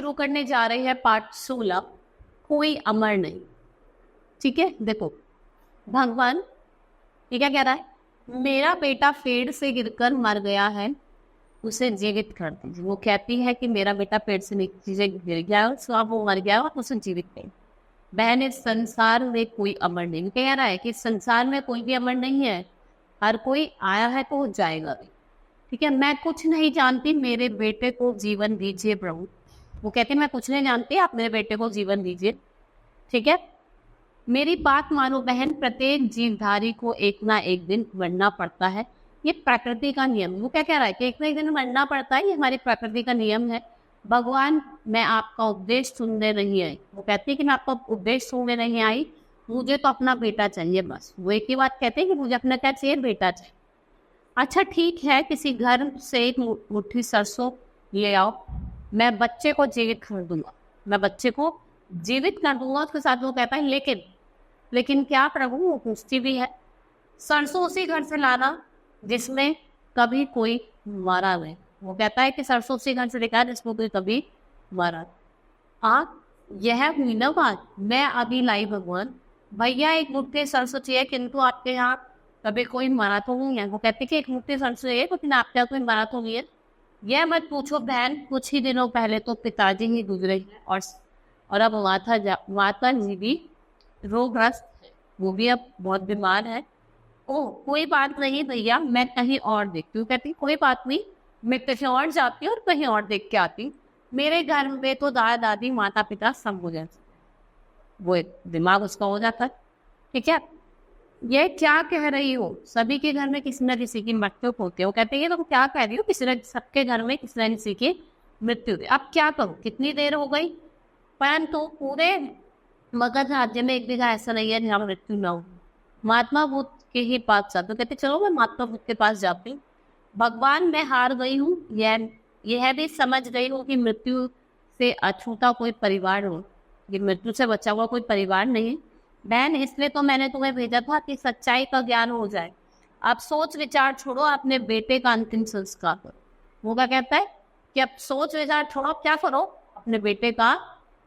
शुरू करने जा रहे हैं पार्ट 16, कोई अमर नहीं। ठीक है, देखो भगवान ये क्या कह रहा है, मेरा बेटा पेड़ से गिरकर मर गया है, उसे जीवित कर दीजिए। वो कहती है कि मेरा बेटा पेड़ से नीचे गिर गया है, उसका वो मर गया और उसे जीवित नहीं। बहन, इस संसार में कोई अमर नहीं। कह रहा है कि संसार में कोई भी अमर नहीं है, हर कोई आया है तो जाएगा भी। ठीक है, मैं कुछ नहीं जानती, मेरे बेटे को जीवन दीजिए प्रभु। वो कहते मैं कुछ नहीं जानती, आप मेरे बेटे को जीवन दीजिए। ठीक है, मेरी बात मानो बहन, प्रत्येक जीवधारी को एक ना एक दिन मरना पड़ता है, ये प्रकृति का नियम। वो क्या कह रहा है कि एक ना एक दिन मरना पड़ता है, ये हमारी प्रकृति का नियम है। भगवान, मैं आपका उपदेश सुनने नहीं आई। वो कहती है कि मैं आपका उपदेश सुनने नहीं आई, मुझे तो अपना बेटा चाहिए बस। वो एक ही बात कहते हैं कि मुझे अपना क्या चाहिए, बेटा चाहिए। अच्छा ठीक है, किसी घर से एक मुट्ठी सरसों ले आओ, मैं बच्चे को जीवित कर दूंगा, मैं बच्चे को जीवित कर दूंगा। उसके साथ वो कहता है लेकिन क्या प्रभु, वो पूछती भी है, सरसों उसी घर से लाना जिसमें कभी कोई मरा नहीं। वो कहता है कि सरसों उसी घर से लेकर जिसमें कोई कभी मरा। यह हुई ना बात, मैं अभी लाई भगवान, भैया एक मुट्ठी सरसों चाहिए, किंतु आपके यहाँ कभी कोई मरा तो नहीं है। वो कहते कि एक मुट्ठी सरसों है, लेकिन आपके यहाँ कोई मरा तो नहीं है। यह मत पूछो बहन, कुछ ही दिनों पहले तो पिताजी ही गुजरे हैं और अब माता जी भी रोगग्रस्त है, वो भी अब बहुत बीमार है। ओह कोई बात नहीं भैया, मैं कहीं और देखती हूँ। कहती कोई बात नहीं, मैं कहीं और जाती हूँ और कहीं और देख के आती हूँ। मेरे घर में तो दादा दादी माता पिता सब हो जाते, वो एक दिमाग उसका हो जाता है। ठीक है, ये क्या कह रही हो, सभी के घर में किसी न किसी की मृत्यु होती है। वो कहते हैं तुम क्या कह रही हो, किसी न सबके घर में किसी न किसी की मृत्यु होती है। अब क्या करूँ, कितनी देर हो गई, परंतु पूरे मगध राज्य में एक भी जगह ऐसा नहीं है जहाँ मृत्यु न हो। महात्मा बुद्ध के ही पास जाते, कहते चलो मैं महात्मा बुद्ध के पास जाती हूँ। भगवान, मैं हार गई हूँ, यह भी समझ गई हूँ कि मृत्यु से अछूता कोई परिवार हो, ये मृत्यु से बचा हुआ कोई परिवार नहीं है बहन, इसलिए तो मैंने तुम्हें भेजा था कि सच्चाई का ज्ञान हो जाए। अब सोच विचार छोड़ो, अपने बेटे का अंतिम संस्कार करो। वो क्या कहता है कि अब सोच विचार छोड़ो, क्या करो, अपने बेटे का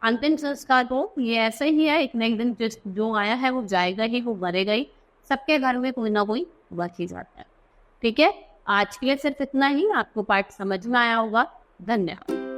अंतिम संस्कार को। ये ऐसे ही है, एक न एक दिन जो आया है वो जाएगा ही, वो मरेगा ही। सबके घर में कोई ना कोई बच ही जाता है। ठीक है, आज के लिए सिर्फ इतना ही। आपको पाठ समझ में आया होगा। धन्यवाद।